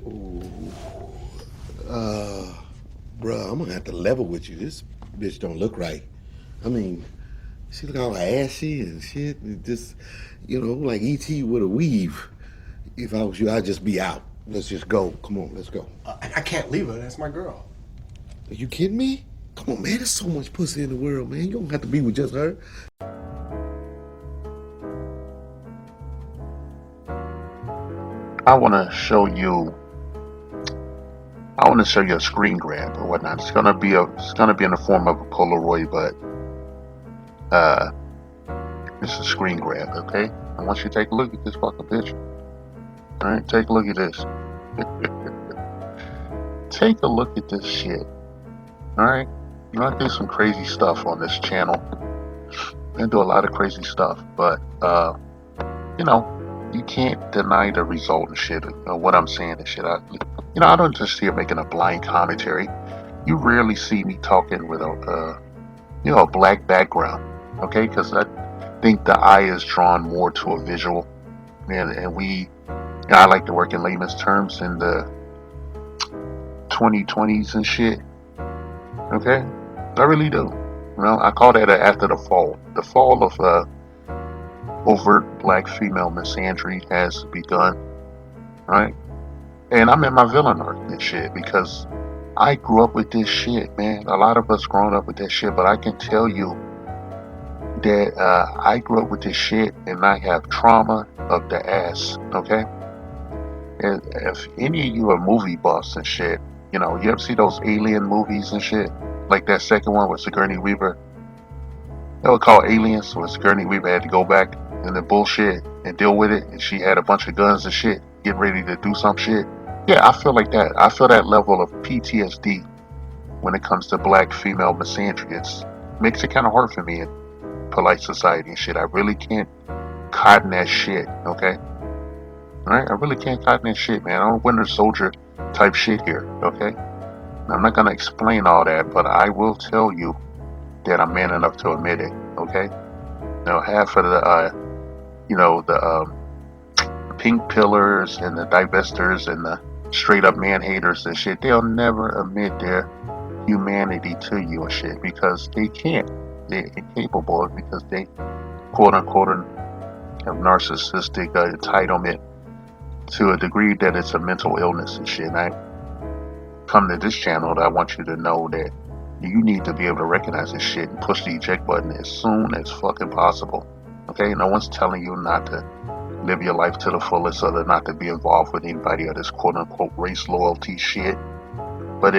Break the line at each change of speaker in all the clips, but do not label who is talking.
Ooh, uh, bruh, I'm gonna have to level with you. This bitch don't look right. I mean, she look all ashy and shit. And just, like ET with a weave. If I was you, I'd just be out. Let's just go. Come on, let's go.
I can't leave her. That's my girl.
Are you kidding me? Come on, man. There's so much pussy in the world, man. You don't have to be with just her.
I want to show you. I want to show you a screen grab or whatnot. It's gonna be in the form of a Polaroid, but uh, it's a screen grab. Okay. I want you to take a look at this fucking picture. All right, take a look at this. Take a look at this shit. All right. I do some crazy stuff on this channel. I do a lot of crazy stuff, but you know, you can't deny the result and shit. What I'm saying and shit. I don't just here making a blind commentary. You rarely see me talking with a black background. Okay, because I think the eye is drawn more to a visual, and I like to work in layman's terms in the 2020s and shit. Okay, I really do. I call that after the fall of overt black female misandry has begun, right? And I'm in my villain arc and shit because I grew up with this shit, man. A lot of us grown up with this shit, but I can tell you that I grew up with this shit and I have trauma of the ass, okay? And if any of you are movie buffs and shit, you ever see those alien movies and shit? Like that second one with Sigourney Weaver. They were called Aliens, where Sigourney Weaver had to go back in the bullshit and deal with it, and she had a bunch of guns and shit, getting ready to do some shit. Yeah, I feel like that. I feel that level of PTSD when it comes to black female misandry. It makes it kind of hard for me in polite society and shit. I really can't cotton that shit, okay? Alright? I really can't cotton that shit, man. I'm Winter Soldier type shit here, okay? I'm not gonna explain all that, but I will tell you that I'm man enough to admit it, okay? Half of the pink pillars and the divestors and the straight up man haters and shit, they'll never admit their humanity to you and shit because they can't. They're incapable because they quote unquote have narcissistic entitlement to a degree that it's a mental illness and shit. And I come to this channel that I want you to know that you need to be able to recognize this shit and push the eject button as soon as fucking possible. Okay? No one's telling you not to live your life to the fullest or not to be involved with anybody of this quote unquote race loyalty shit. But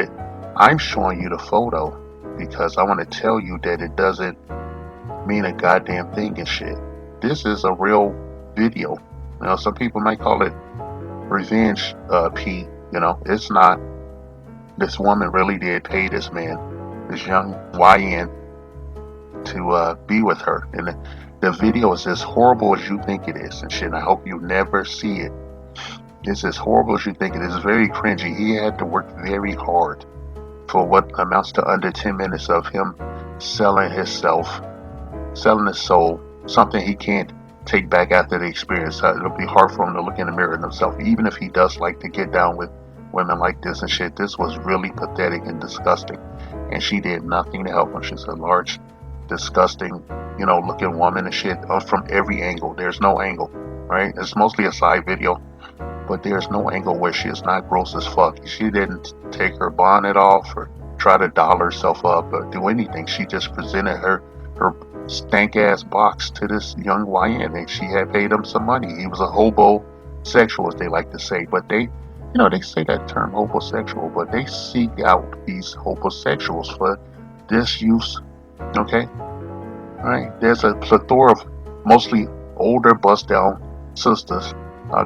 I'm showing you the photo because I want to tell you that it doesn't mean a goddamn thing and shit. This is a real video. Some people might call it revenge P. It's not. This woman really did pay this man, this young YN, to be with her. And the video is as horrible as you think it is and shit. And I hope you never see it. It's as horrible as you think it is. It's very cringy. He had to work very hard for what amounts to under 10 minutes of him selling himself, selling his soul, something he can't take back after the experience. It'll be hard for him to look in the mirror at himself, even if he does like to get down with women like this and shit. This was really pathetic and disgusting, and she did nothing to help him. She's a large, disgusting, looking woman and shit from every angle. There's no angle, right? It's mostly a side video, but there's no angle where she is not gross as fuck. She didn't take her bonnet off or try to doll herself up or do anything. She just presented her stank ass box to this young YN, and she had paid him some money. He was a homosexual, as they like to say, but they say that term homosexual, but they seek out these homosexuals for disuse. Okay, all right. There's a plethora of mostly older, bust down sisters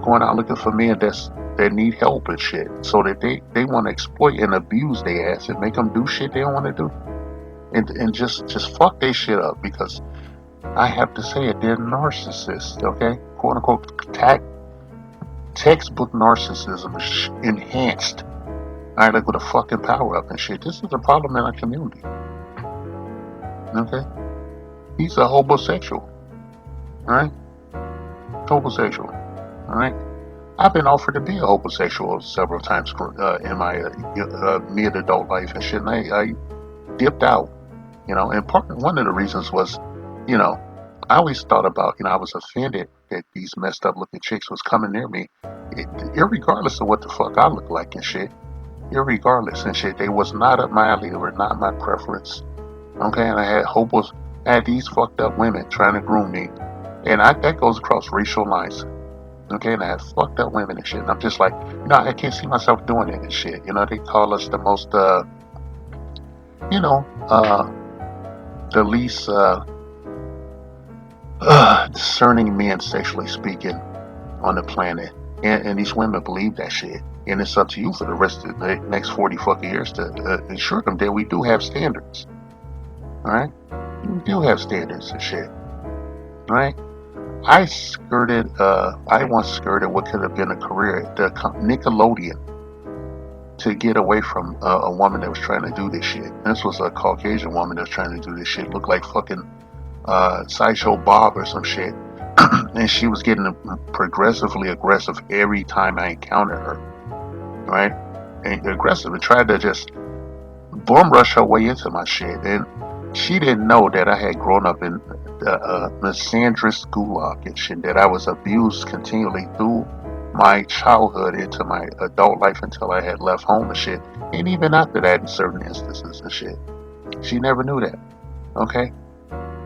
going out looking for men that need help and shit, so that they want to exploit and abuse their ass and make them do shit they don't want to do, and just fuck their shit up because I have to say it, they're narcissists. Okay, quote unquote textbook narcissism enhanced. I like with a fucking power up and shit. This is a problem in our community. Okay, he's a homosexual. All right, homosexual. All right. I've been offered to be a homosexual several times in my mid-adult life and shit, and I dipped out, and one of the reasons was, you know, I always thought about, I was offended that these messed up looking chicks was coming near me, irregardless of what the fuck I look like and shit, irregardless and shit, they was not up my alley, they were not my preference, okay, and I had these fucked up women trying to groom me, and that goes across racial lines, okay, and I had fucked up women and shit, and I'm just like, I can't see myself doing it and shit, they call us the most, you know, uh, the least, discerning men, sexually speaking, on the planet. And these women believe that shit. And it's up to you for the rest of the next 40 fucking years to ensure them that we do have standards. Alright? We do have standards and shit. Alright? I once skirted what could have been a career at Nickelodeon to get away from a woman that was trying to do this shit. This was a Caucasian woman that was trying to do this shit. Looked like fucking Sideshow Bob or some shit. And she was getting progressively aggressive every time I encountered her, right? And aggressive, and tried to just bum rush her way into my shit. And she didn't know that I had grown up in misandrous gulag and shit, that I was abused continually through my childhood into my adult life until I had left home and shit. And even after that, in certain instances and shit. She never knew that, okay?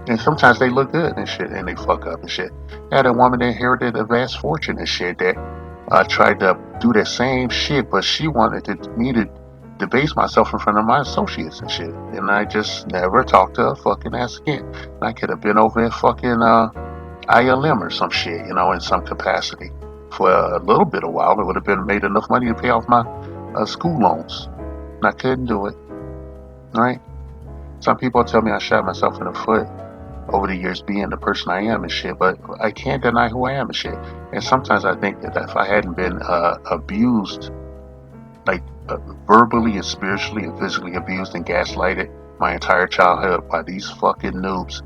And sometimes they look good and shit, and they fuck up and shit. I had a woman that inherited a vast fortune and shit that tried to do the same shit, but she wanted me to debase myself in front of my associates and shit. And I just never talked to her fucking ass again. And I could have been over in fucking ILM or some shit, in some capacity. For a little bit of while, it would have been made enough money to pay off my school loans. And I couldn't do it. Right? Some people tell me I shot myself in the foot over the years being the person I am and shit, but I can't deny who I am and shit. And sometimes I think that if I hadn't been abused, like verbally and spiritually and physically abused and gaslighted my entire childhood by these fucking noobs,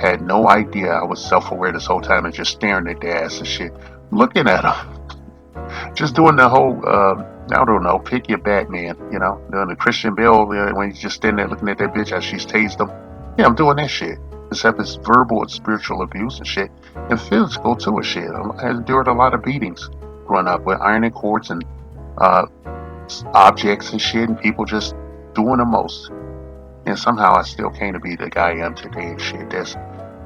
had no idea I was self-aware this whole time and just staring at their ass and shit, looking at them, just doing the whole, I don't know, pick your Batman, doing the Christian Bale when he's just standing there looking at that bitch as she's tased him. Yeah, I'm doing that shit. Except it's verbal and spiritual abuse and shit, and physical too and shit. I endured a lot of beatings growing up with ironing cords and objects and shit, and people just doing the most. And somehow I still came to be the guy I am today and shit. That's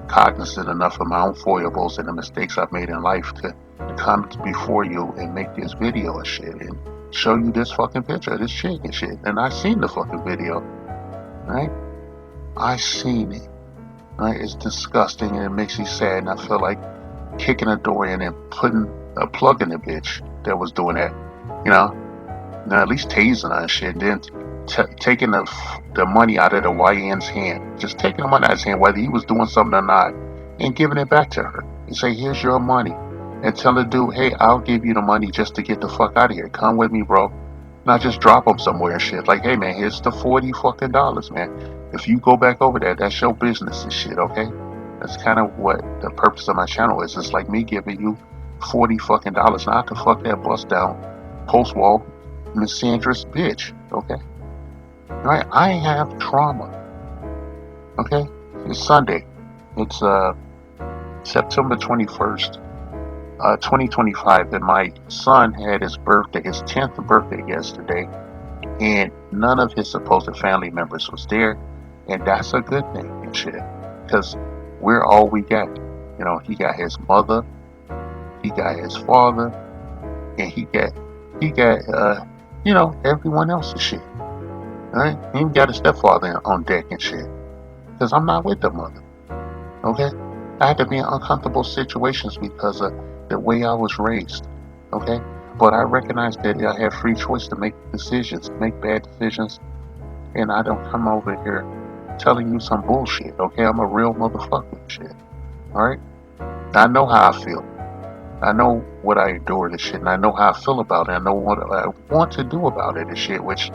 cognizant enough of my own foibles and the mistakes I've made in life to come before you and make this video and shit and show you this fucking picture of this chick and shit. And I seen the fucking video, right? I seen it. Right? It's disgusting and it makes you sad, and I feel like kicking a door in and putting a plug in the bitch that was doing that, now at least tasing her and shit, and then taking the money out of the YN's hand, just taking the money out of his hand, whether he was doing something or not, and giving it back to her and say, here's your money, and tell the dude, hey, I'll give you the money just to get the fuck out of here, come with me, bro. Not just drop them somewhere and shit. Like, hey man, here's the $40 fucking man. If you go back over there, that's your business and shit, okay? That's kind of what the purpose of my channel is. It's like me giving you $40 fucking. Now I can fuck that bust down, post-wall, misandrous bitch, okay? Right? I have trauma, okay? It's Sunday. It's September 21st. 2025, and my son had his 10th birthday yesterday, and none of his supposed family members was there, and that's a good thing and shit, because we're all we got. He got his mother, he got his father, and he got everyone else and shit. Alright? He even got his stepfather on deck and shit, because I'm not with the mother, okay? I had to be in uncomfortable situations because of the way I was raised, okay? But I recognize that I have free choice to make decisions, make bad decisions, and I don't come over here telling you some bullshit, okay? I'm a real motherfucker, shit, alright? I know how I feel. I know what I endure and shit, and I know how I feel about it. I know what I want to do about it and shit, which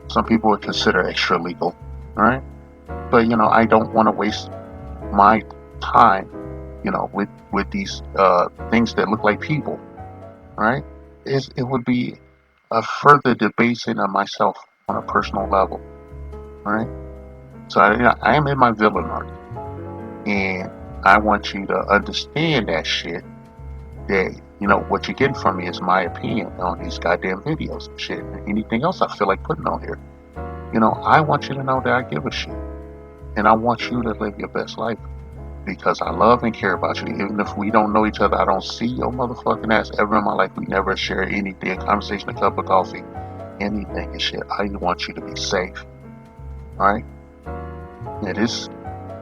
some people would consider extra legal, alright? But, I don't want to waste my time, with these things that look like people, right? It would be a further debasing of myself on a personal level, right? So I am in my villain arc, and I want you to understand that shit. That what you're getting from me is my opinion on these goddamn videos and shit, and anything else I feel like putting on here. I want you to know that I give a shit, and I want you to live your best life because I love and care about you. Even if we don't know each other, I don't see your motherfucking ass ever in my life. We never share anything, conversation, a cup of coffee, anything and shit. I want you to be safe, alright? And this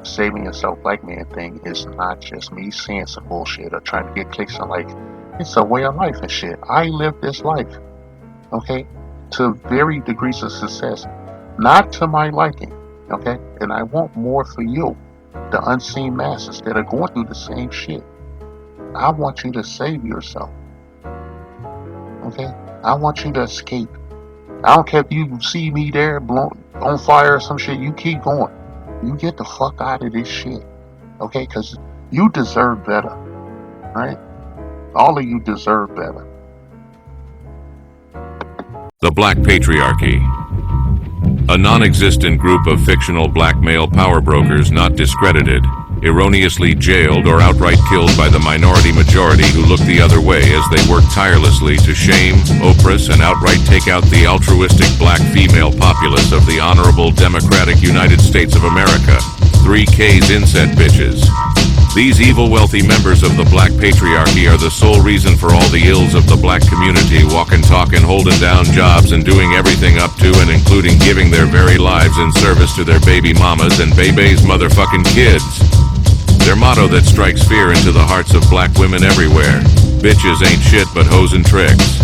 saving yourself black man thing is not just me saying some bullshit or trying to get clicks on like, it's a way of life and shit. I live this life, okay, to varying degrees of success, not to my liking, okay? And I want more for you, the unseen masses that are going through the same shit. I want you to save yourself, okay? I want you to escape. I don't care if you see me there blown on fire or some shit, you keep going. You get the fuck out of this shit, okay? Because you deserve better, right? All of you deserve better.
The Black Patriarchy. A non-existent group of fictional black male power brokers not discredited, erroneously jailed or outright killed by the minority majority who look the other way as they work tirelessly to shame, oppress, and outright take out the altruistic black female populace of the honorable democratic United States of America. 3K's inset bitches. These evil wealthy members of the black patriarchy are the sole reason for all the ills of the black community, walking, talking, holding down jobs, and doing everything up to and including giving their very lives in service to their baby mamas and baby's motherfucking kids. Their motto that strikes fear into the hearts of black women everywhere: bitches ain't shit but hoes and tricks.